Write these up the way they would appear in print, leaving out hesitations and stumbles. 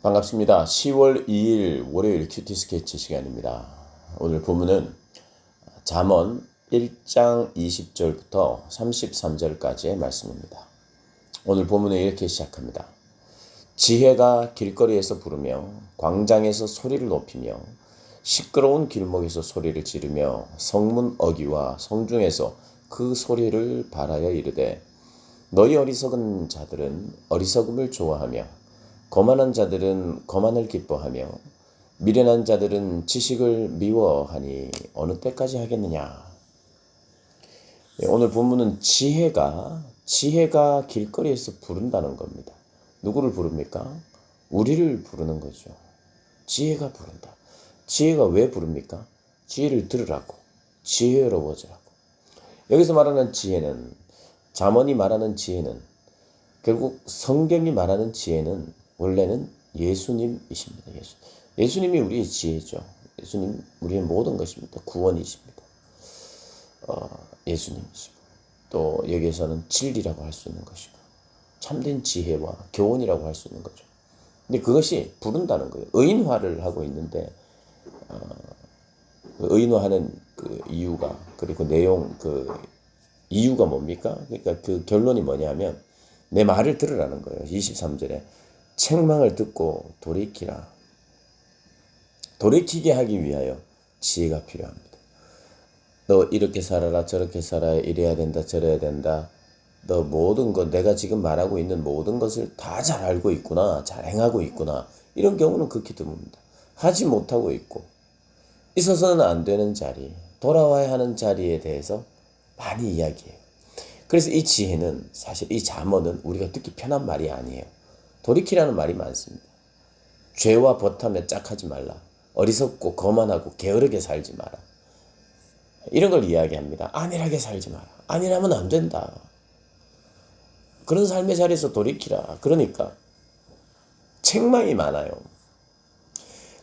반갑습니다. 10월 2일 월요일 큐티 스케치 시간입니다. 오늘 본문은 잠언 1장 20절부터 33절까지의 말씀입니다. 오늘 본문은 이렇게 시작합니다. 지혜가 길거리에서 부르며 광장에서 소리를 높이며 시끄러운 길목에서 소리를 지르며 성문 어귀와 성중에서 그 소리를 발하여 이르되 너희 어리석은 자들은 어리석음을 좋아하며 거만한 자들은 거만을 기뻐하며 미련한 자들은 지식을 미워하니 어느 때까지 하겠느냐. 오늘 본문은 지혜가 길거리에서 부른다는 겁니다. 누구를 부릅니까? 우리를 부르는 거죠. 지혜가 부른다. 지혜가 왜 부릅니까? 지혜를 들으라고. 지혜로워지라고. 여기서 말하는 지혜는, 잠언이 말하는 지혜는, 결국 성경이 말하는 지혜는 원래는 예수님이십니다. 예수님이 우리의 지혜죠. 예수님 우리의 모든 것입니다. 구원이십니다. 예수님이시고 또 여기에서는 진리라고 할 수 있는 것이고 참된 지혜와 교훈이라고 할 수 있는 거죠. 근데 그것이 부른다는 거예요. 의인화를 하고 있는데 의인화하는 그 이유가, 그리고 내용, 그 이유가 뭡니까? 그러니까 그 결론이 뭐냐면 내 말을 들으라는 거예요. 23절에 책망을 듣고 돌이키라. 돌이키게 하기 위하여 지혜가 필요합니다. 너 이렇게 살아라, 저렇게 살아야, 이래야 된다, 저래야 된다. 너 모든 것, 내가 지금 말하고 있는 모든 것을 다 잘 알고 있구나, 잘 행하고 있구나. 이런 경우는 극히 드뭅니다. 하지 못하고 있고 있어서는 안 되는 자리, 돌아와야 하는 자리에 대해서 많이 이야기해요. 그래서 이 지혜는, 사실 이 잠언은 우리가 듣기 편한 말이 아니에요. 돌이키라는 말이 많습니다. 죄와 버탐에 짝하지 말라. 어리석고 거만하고 게으르게 살지 마라. 이런 걸 이야기합니다. 안일하게 살지 마라. 안일하면 안 된다. 그런 삶의 자리에서 돌이키라. 그러니까 책망이 많아요.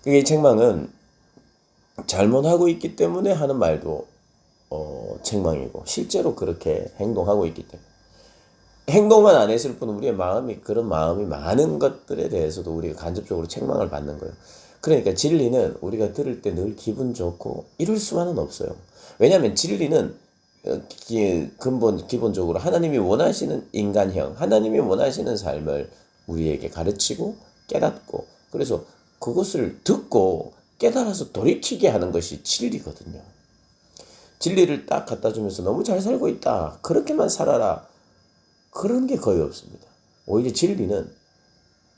그게 책망은 잘못하고 있기 때문에 하는 말도 책망이고, 실제로 그렇게 행동하고 있기 때문에, 행동만 안 했을 뿐 우리의 마음이, 그런 마음이 많은 것들에 대해서도 우리가 간접적으로 책망을 받는 거예요. 그러니까 진리는 우리가 들을 때 늘 기분 좋고 이럴 수만은 없어요. 왜냐하면 진리는 기본적으로 하나님이 원하시는 인간형, 하나님이 원하시는 삶을 우리에게 가르치고 깨닫고, 그래서 그것을 듣고 깨달아서 돌이키게 하는 것이 진리거든요. 진리를 딱 갖다 주면서 너무 잘 살고 있다, 그렇게만 살아라, 그런 게 거의 없습니다. 오히려 진리는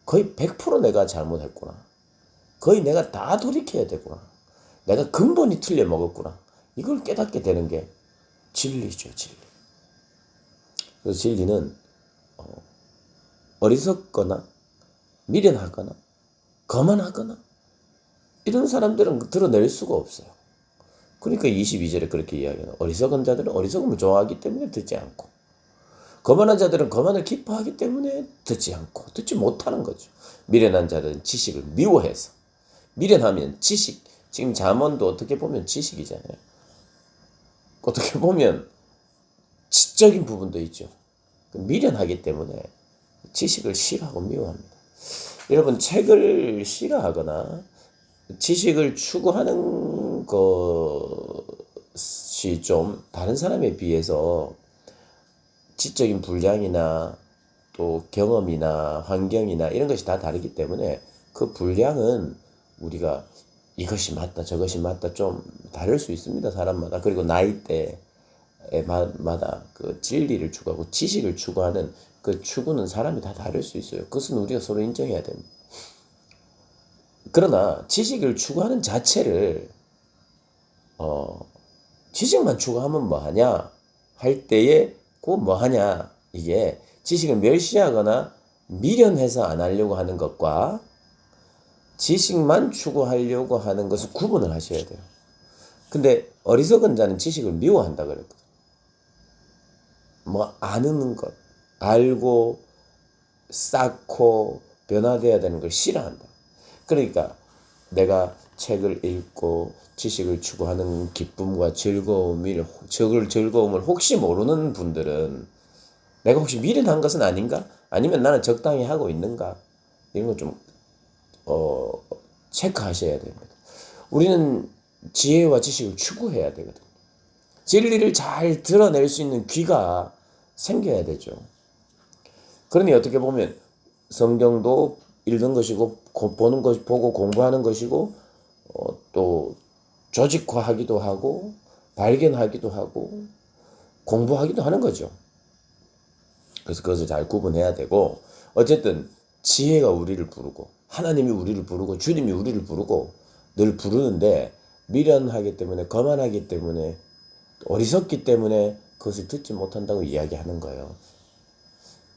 거의 100% 내가 잘못했구나, 거의 내가 다 돌이켜야 되구나, 내가 근본이 틀려 먹었구나, 이걸 깨닫게 되는 게 진리죠. 진리. 그래서 진리는 어리석거나 미련하거나 거만하거나 이런 사람들은 드러낼 수가 없어요. 그러니까 22절에 그렇게 이야기해요. 어리석은 자들은 어리석음을 좋아하기 때문에 듣지 않고, 거만한 자들은 거만을 기뻐하기 때문에 듣지 않고, 듣지 못하는 거죠. 미련한 자들은 지식을 미워해서. 미련하면 지식, 지금 잠언도 어떻게 보면 지식이잖아요. 어떻게 보면 지적인 부분도 있죠. 미련하기 때문에 지식을 싫어하고 미워합니다. 여러분, 책을 싫어하거나 지식을 추구하는 것이 좀 다른 사람에 비해서 지적인 분량이나 또 경험이나 환경이나 이런 것이 다 다르기 때문에 그 분량은 우리가 이것이 맞다, 저것이 맞다, 좀 다를 수 있습니다. 사람마다. 그리고 나이대마다 그 진리를 추구하고 지식을 추구하는 그 추구는 사람이 다 다를 수 있어요. 그것은 우리가 서로 인정해야 됩니다. 그러나 지식을 추구하는 자체를 지식만 추구하면 뭐하냐 할 때에 그 뭐하냐, 이게 지식을 멸시하거나 미련해서 안 하려고 하는 것과 지식만 추구하려고 하는 것을 구분을 하셔야 돼요. 근데 어리석은 자는 지식을 미워한다 그랬거든요. 뭐 아는 것, 알고 쌓고 변화되어야 되는 걸 싫어한다. 그러니까 내가 책을 읽고 지식을 추구하는 기쁨과 즐거움을 혹시 모르는 분들은 내가 혹시 미련한 것은 아닌가? 아니면 나는 적당히 하고 있는가? 이런 건 좀 어, 체크하셔야 됩니다. 우리는 지혜와 지식을 추구해야 되거든요. 진리를 잘 드러낼 수 있는 귀가 생겨야 되죠. 그러니 어떻게 보면 성경도 읽는 것이고 보는 것 보고 공부하는 것이고 또 조직화하기도 하고 발견하기도 하고 공부하기도 하는 거죠. 그래서 그것을 잘 구분해야 되고 어쨌든 지혜가 우리를 부르고 하나님이 우리를 부르고 주님이 우리를 부르고 늘 부르는데 미련하기 때문에 거만하기 때문에 어리석기 때문에 그것을 듣지 못한다고 이야기하는 거예요.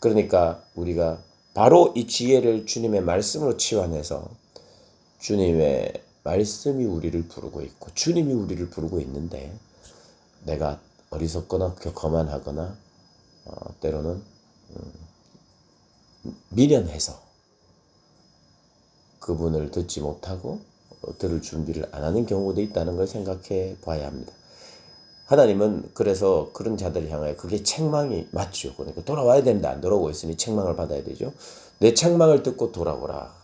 그러니까 우리가 바로 이 지혜를 주님의 말씀으로 치환해서 주님의 말씀이 우리를 부르고 있고 주님이 우리를 부르고 있는데 내가 어리석거나 거만하거나 때로는 미련해서 그분을 듣지 못하고 들을 준비를 안 하는 경우도 있다는 걸 생각해 봐야 합니다. 하나님은 그래서 그런 자들을 향하여 그게 책망이 맞죠. 그러니까 돌아와야 되는데 안 돌아오고 있으니 책망을 받아야 되죠. 내 책망을 듣고 돌아오라.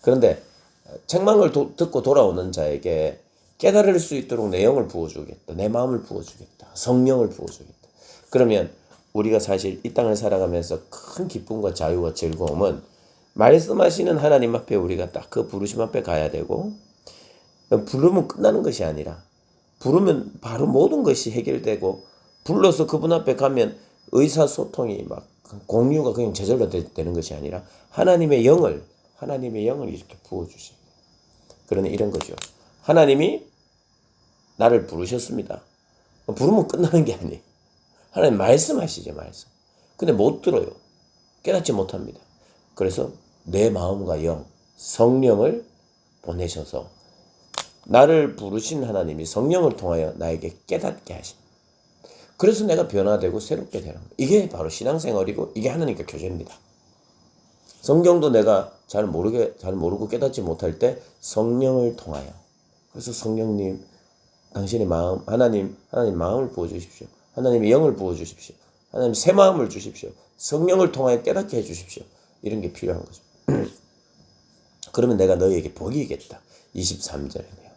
그런데 책망을 듣고 돌아오는 자에게 깨달을 수 있도록 내 영을 부어주겠다. 내 마음을 부어주겠다. 성령을 부어주겠다. 그러면 우리가 사실 이 땅을 살아가면서 큰 기쁨과 자유와 즐거움은 말씀하시는 하나님 앞에 우리가 딱 그 부르심 앞에 가야 되고 부르면 끝나는 것이 아니라 부르면 바로 모든 것이 해결되고 불러서 그분 앞에 가면 의사소통이 막 공유가 그냥 저절로 되는 것이 아니라 하나님의 영을 이렇게 부어주셔요. 그러니 이런 거죠. 하나님이 나를 부르셨습니다. 부르면 끝나는 게 아니에요. 하나님 말씀하시죠, 말씀. 근데 못 들어요. 깨닫지 못합니다. 그래서 내 마음과 영, 성령을 보내셔서 나를 부르신 하나님이 성령을 통하여 나에게 깨닫게 하십니다. 그래서 내가 변화되고 새롭게 되는 거예요. 이게 바로 신앙생활이고 이게 하나님과 교제입니다. 성경도 내가 잘 모르고 깨닫지 못할 때 성령을 통하여 그래서 성령님 당신의 마음 하나님 마음을 부어주십시오. 하나님의 영을 부어주십시오. 하나님 새 마음을 주십시오. 성령을 통하여 깨닫게 해주십시오. 이런 게 필요한 거죠. 그러면 내가 너희에게 복이 있겠다. 23절이네요.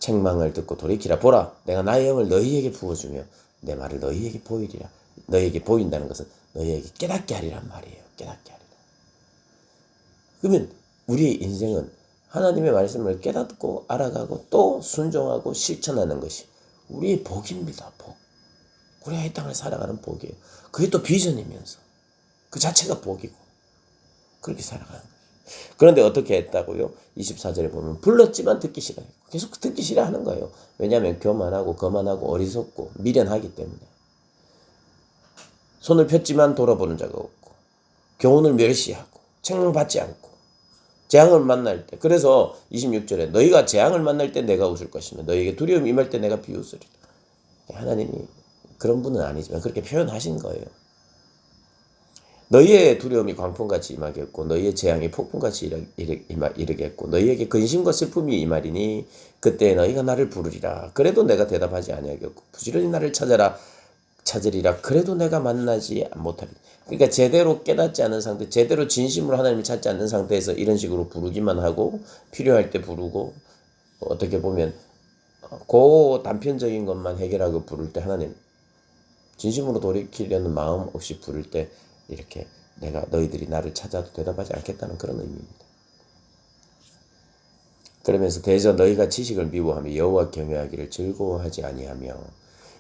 책망을 듣고 돌이키라. 보라 내가 나의 영을 너희에게 부어주며 내 말을 너희에게 보이리라. 너희에게 보인다는 것은 너희에게 깨닫게 하리란 말이에요. 깨닫게 하리라. 그러면 우리의 인생은 하나님의 말씀을 깨닫고 알아가고 또 순종하고 실천하는 것이 우리의 복입니다. 복. 우리가 이 땅을 살아가는 복이에요. 그게 또 비전이면서 그 자체가 복이고 그렇게 살아가는 거예요. 그런데 어떻게 했다고요? 24절에 보면 불렀지만 듣기 싫어했고 계속 듣기 싫어하는 거예요. 왜냐하면 교만하고 거만하고 어리석고 미련하기 때문에 손을 폈지만 돌아보는 자가 없고 교훈을 멸시하고 책망받지 않고 재앙을 만날 때 그래서 26절에 너희가 재앙을 만날 때 내가 웃을 것이며 너희에게 두려움이 임할 때 내가 비웃으리라. 하나님이 그런 분은 아니지만 그렇게 표현하신 거예요. 너희의 두려움이 광풍같이 임하겠고 너희의 재앙이 폭풍같이 이르겠고 너희에게 근심과 슬픔이 임하리니 그때 너희가 나를 부르리라. 그래도 내가 대답하지 아니하겠고 부지런히 나를 찾으리라. 그래도 내가 만나지 못하리라. 그러니까 제대로 깨닫지 않은 상태, 제대로 진심으로 하나님을 찾지 않는 상태에서 이런 식으로 부르기만 하고 필요할 때 부르고 어떻게 보면 그 단편적인 것만 해결하고 부를 때 하나님 진심으로 돌이키려는 마음 없이 부를 때 이렇게 내가 너희들이 나를 찾아도 대답하지 않겠다는 그런 의미입니다. 그러면서 대저 너희가 지식을 미워하며 여호와 경외하기를 즐거워하지 아니하며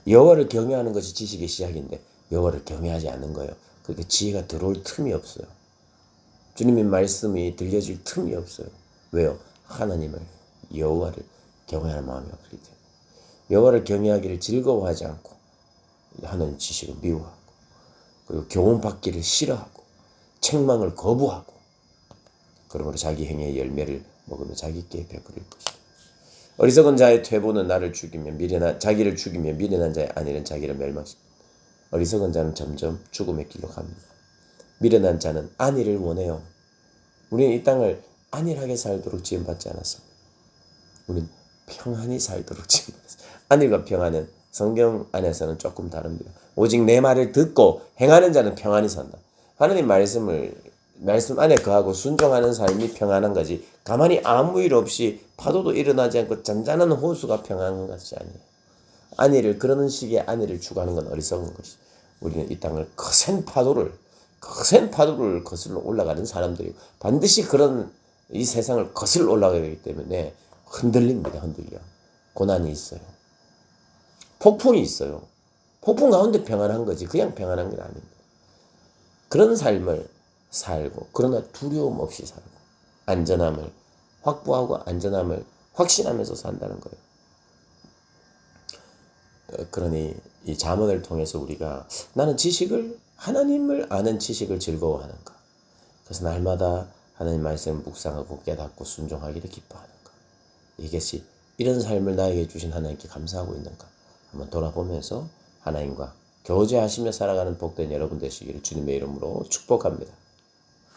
여호와를 경외하는 것이 지식의 시작인데 여호와를 경외하지 않는 거예요. 그렇게 지혜가 들어올 틈이 없어요. 주님의 말씀이 들려질 틈이 없어요. 왜요? 하나님을 여호와를 경외하는 마음이 없기 때문에 여호와를 경외하기를 즐거워하지 않고 하는 지식을 미워하고 그리고 교훈받기를 싫어하고 책망을 거부하고 그러므로 자기 행위의 열매를 먹으며 자기께 베풀릴 것이다. 어리석은 자의 퇴보는 나를 죽이며 자기를 죽이며 미련한 자의 안일은 자기를 멸망시킨다. 어리석은 자는 점점 죽음의 길로 갑니다. 미련한 자는 안일을 원해요. 우리는 이 땅을 안일하게 살도록 지음받지 않았습니다. 우리는 평안히 살도록 지음받았습니다. 안일과 평안은 성경 안에서는 조금 다릅니다. 오직 내 말을 듣고 행하는 자는 평안히 산다. 하나님 말씀을 말씀 안에 거하고 순종하는 삶이 평안한 거지. 가만히 아무 일 없이 파도도 일어나지 않고 잔잔한 호수가 평안한 것이 아니에요. 안위를 그러는 식의 안위를 추구하는 건 어리석은 것이. 우리는 이 땅을 거센 파도를 거슬러 올라가는 사람들이고 반드시 그런 이 세상을 거슬러 올라가야 되기 때문에 흔들립니다. 흔들려. 고난이 있어요. 폭풍이 있어요. 폭풍 가운데 평안한 거지 그냥 평안한 건 아닙니다. 그런 삶을 살고 그러나 두려움 없이 살고 안전함을 확보하고 안전함을 확신하면서 산다는 거예요. 그러니 이 잠언을 통해서 우리가 나는 하나님을 아는 지식을 즐거워하는가. 그래서 날마다 하나님 말씀을 묵상하고 깨닫고 순종하기를 기뻐하는가. 이것이 이런 삶을 나에게 주신 하나님께 감사하고 있는가. 한번 돌아보면서 하나님과 교제하시며 살아가는 복된 여러분 되시기를 주님의 이름으로 축복합니다.